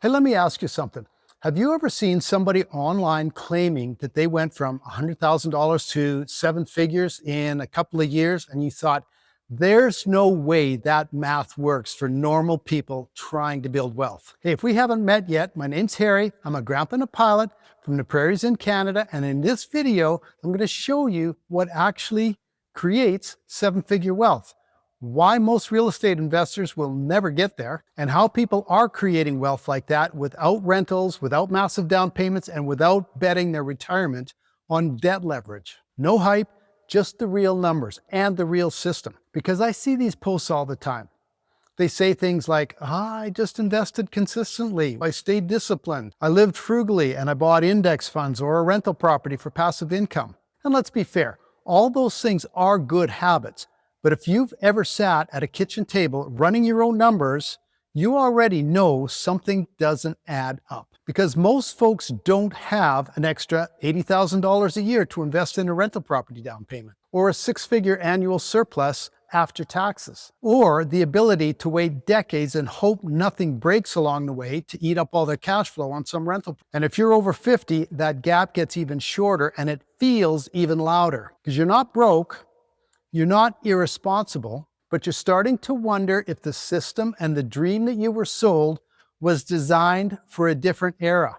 Hey, let me ask you something. Have you ever seen somebody online claiming that they went from $100,000 to seven figures in a couple of years, and you thought, there's no way that math works for normal people trying to build wealth? Hey, if we haven't met yet, my name's Harry. I'm a grandpa and a pilot from the prairies in Canada, and in this video, I'm going to show you what actually creates seven-figure wealth, why most real estate investors will never get there, and how people are creating wealth like that without rentals, without massive down payments, and without betting their retirement on debt leverage. No hype, just the real numbers and the real system. Because I see these posts all the time. They say things like, I just invested consistently, I stayed disciplined, I lived frugally, and I bought index funds or a rental property for passive income. And let's be fair, all those things are good habits. But if you've ever sat at a kitchen table running your own numbers, you already know something doesn't add up. Because most folks don't have an extra $80,000 a year to invest in a rental property down payment, or a six-figure annual surplus after taxes, or the ability to wait decades and hope nothing breaks along the way to eat up all their cash flow on some rental. And if you're over 50, that gap gets even shorter and it feels even louder. Because you're not broke, you're not irresponsible, but you're starting to wonder if the system and the dream that you were sold was designed for a different era.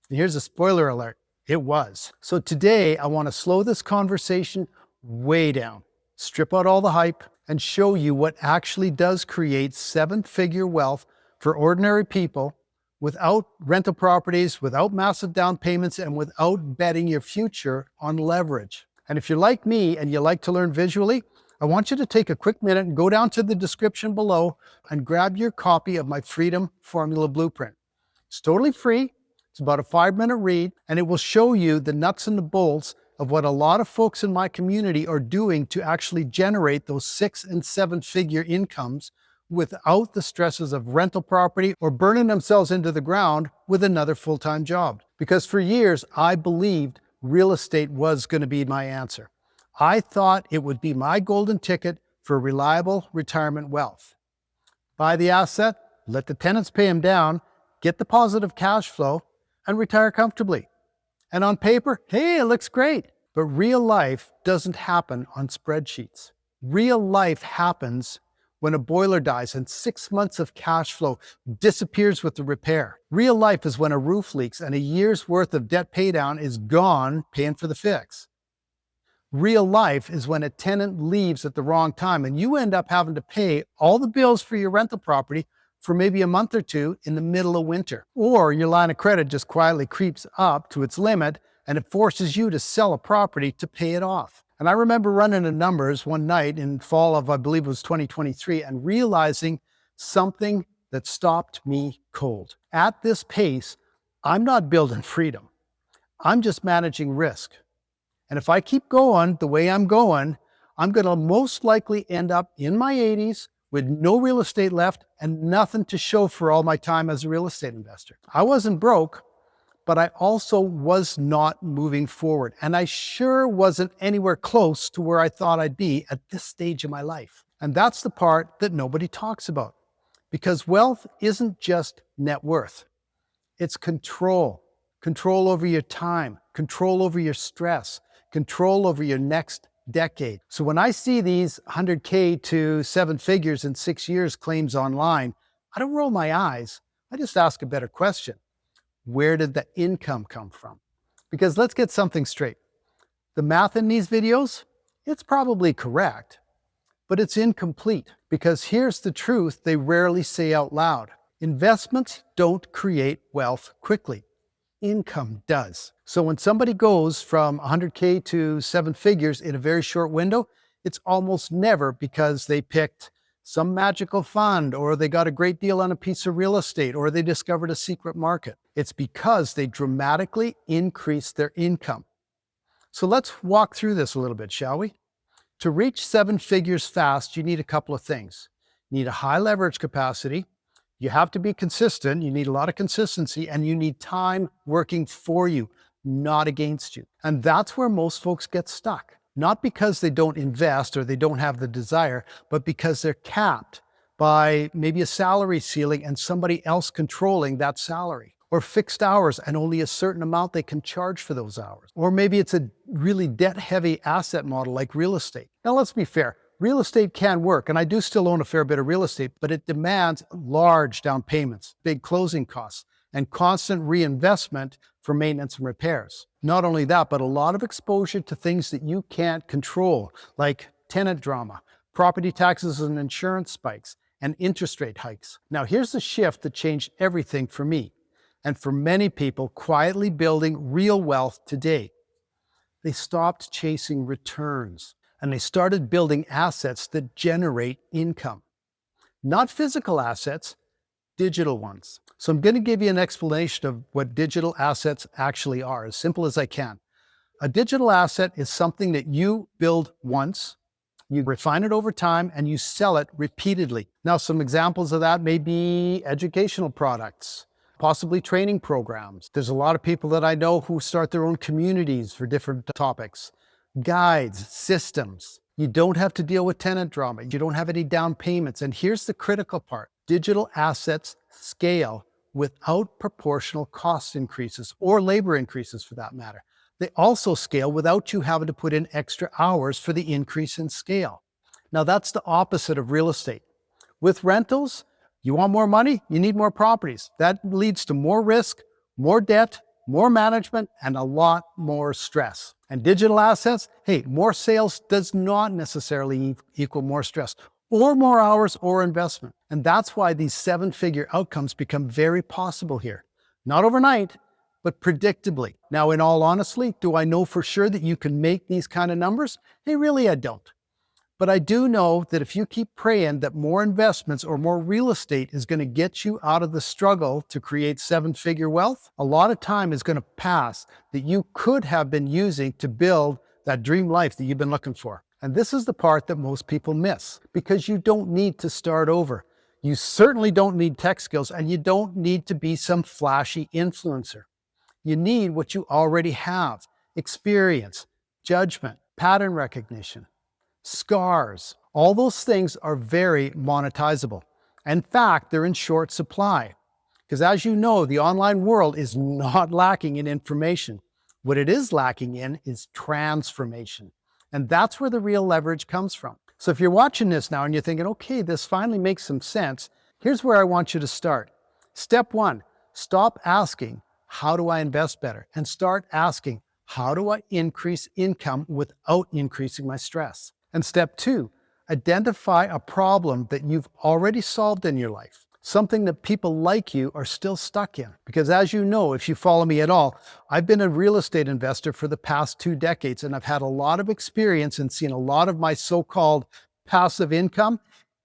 And here's a spoiler alert, it was. So today I want to slow this conversation way down, strip out all the hype, and show you what actually does create seven-figure wealth for ordinary people without rental properties, without massive down payments, and without betting your future on leverage. And if you're like me and you like to learn visually, I want you to take a quick minute and go down to the description below and grab your copy of my Freedom Formula Blueprint. It's totally free. It's about a 5-minute read, and it will show you the nuts and the bolts of what a lot of folks in my community are doing to actually generate those 6- and 7-figure incomes without the stresses of rental property or burning themselves into the ground with another full-time job. Because for years, I believed real estate was going to be my answer. I thought it would be my golden ticket for reliable retirement wealth. Buy the asset, let the tenants pay them down, get the positive cash flow, and retire comfortably. And on paper, hey, it looks great. But real life doesn't happen on spreadsheets. Real life happens when a boiler dies and 6 months of cash flow disappears with the repair. Real life is when a roof leaks and a year's worth of debt paydown is gone paying for the fix. Real life is when a tenant leaves at the wrong time and you end up having to pay all the bills for your rental property for maybe a month or two in the middle of winter. Or your line of credit just quietly creeps up to its limit and it forces you to sell a property to pay it off. And I remember running the numbers one night in fall of, I believe it was 2023, and realizing something that stopped me cold. At this pace, I'm not building freedom. I'm just managing risk. And if I keep going the way I'm going to most likely end up in my 80s with no real estate left and nothing to show for all my time as a real estate investor. I wasn't broke, but I also was not moving forward. And I sure wasn't anywhere close to where I thought I'd be at this stage of my life. And that's the part that nobody talks about. Because wealth isn't just net worth. It's control. Control over your time, control over your stress, control over your next decade. So when I see these 100K to 7 figures in 6 years claims online, I don't roll my eyes. I just ask a better question. Where did the income come from? Because let's get something straight. The math in these videos, it's probably correct, but it's incomplete. Because here's the truth they rarely say out loud. Investments don't create wealth quickly. Income does. So when somebody goes from 100K to 7 figures in a very short window, it's almost never because they picked some magical fund, or they got a great deal on a piece of real estate, or they discovered a secret market. It's because they dramatically increased their income. So let's walk through this a little bit, shall we? To reach 7 figures fast, you need a couple of things. You need a high leverage capacity. You have to be consistent. You need a lot of consistency, and you need time working for you, not against you. And that's where most folks get stuck. Not because they don't invest or they don't have the desire, but because they're capped by maybe a salary ceiling and somebody else controlling that salary, or fixed hours and only a certain amount they can charge for those hours. Or maybe it's a really debt-heavy asset model like real estate. Now, let's be fair. Real estate can work, and I do still own a fair bit of real estate, but it demands large down payments, big closing costs, and constant reinvestment for maintenance and repairs. Not only that, but a lot of exposure to things that you can't control, like tenant drama, property taxes and insurance spikes, and interest rate hikes. Now, here's the shift that changed everything for me, and for many people quietly building real wealth today. They stopped chasing returns, and they started building assets that generate income. Not physical assets, digital ones. So I'm going to give you an explanation of what digital assets actually are, as simple as I can. A digital asset is something that you build once, you refine it over time, and you sell it repeatedly. Now, some examples of that may be educational products, possibly training programs. There's a lot of people that I know who start their own communities for different topics, guides, systems. You don't have to deal with tenant drama. You don't have any down payments. And here's the critical part. Digital assets scale without proportional cost increases or labor increases for that matter. They also scale without you having to put in extra hours for the increase in scale. Now, that's the opposite of real estate. With rentals, you want more money, you need more properties. That leads to more risk, more debt, more management, and a lot more stress. And digital assets, hey, more sales does not necessarily equal more stress or more hours or investment. And that's why these seven-figure outcomes become very possible here. Not overnight, but predictably. Now, in all honesty, do I know for sure that you can make these kind of numbers? Hey, really, I don't. But I do know that if you keep praying that more investments or more real estate is going to get you out of the struggle to create seven-figure wealth, a lot of time is going to pass that you could have been using to build that dream life that you've been looking for. And this is the part that most people miss, because you don't need to start over. You certainly don't need tech skills, and you don't need to be some flashy influencer. You need what you already have: experience, judgment, pattern recognition, scars. All those things are very monetizable. In fact, they're in short supply. Because as you know, the online world is not lacking in information. What it is lacking in is transformation. And that's where the real leverage comes from. So if you're watching this now and you're thinking, okay, this finally makes some sense, here's where I want you to start. Step one, stop asking, how do I invest better? And start asking, how do I increase income without increasing my stress? And step two, identify a problem that you've already solved in your life, something that people like you are still stuck in. Because as you know, if you follow me at all, I've been a real estate investor for the past 2 decades, and I've had a lot of experience and seen a lot of my so-called passive income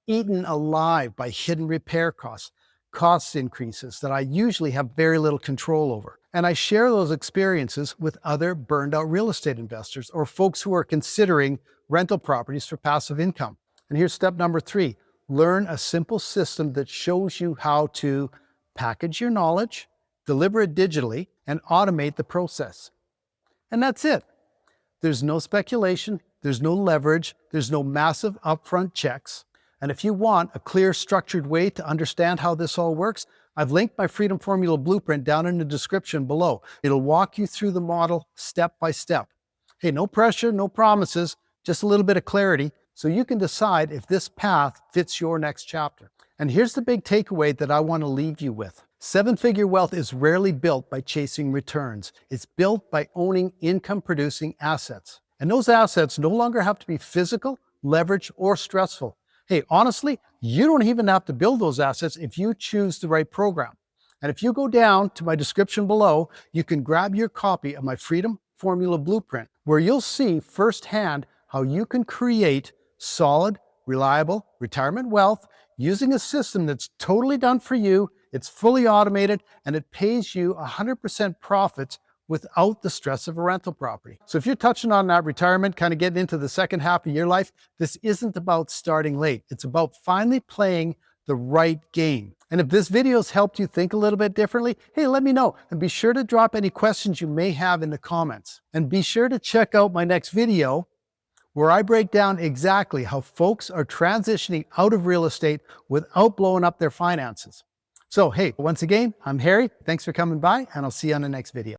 eaten alive by hidden repair costs, cost increases that I usually have very little control over. And I share those experiences with other burned out real estate investors or folks who are considering rental properties for passive income. And here's step number 3. Learn a simple system that shows you how to package your knowledge, deliver it digitally, and automate the process. And that's it. There's no speculation, there's no leverage, there's no massive upfront checks. And if you want a clear, structured way to understand how this all works, I've linked my Freedom Formula Blueprint down in the description below. It'll walk you through the model step by step. Hey, no pressure, no promises, just a little bit of clarity so you can decide if this path fits your next chapter. And here's the big takeaway that I want to leave you with. Seven-figure wealth is rarely built by chasing returns. It's built by owning income-producing assets. And those assets no longer have to be physical, leveraged, or stressful. Hey, honestly, you don't even have to build those assets if you choose the right program. And if you go down to my description below, you can grab your copy of my Freedom Formula Blueprint, where you'll see firsthand how you can create solid, reliable retirement wealth using a system that's totally done for you, it's fully automated, and it pays you 100% profits without the stress of a rental property. So if you're touching on that retirement, kind of getting into the second half of your life, this isn't about starting late. It's about finally playing the right game. And if this video has helped you think a little bit differently, hey, let me know. And be sure to drop any questions you may have in the comments. And be sure to check out my next video, where I break down exactly how folks are transitioning out of real estate without blowing up their finances. So, hey, once again, I'm Harry. Thanks for coming by, and I'll see you on the next video.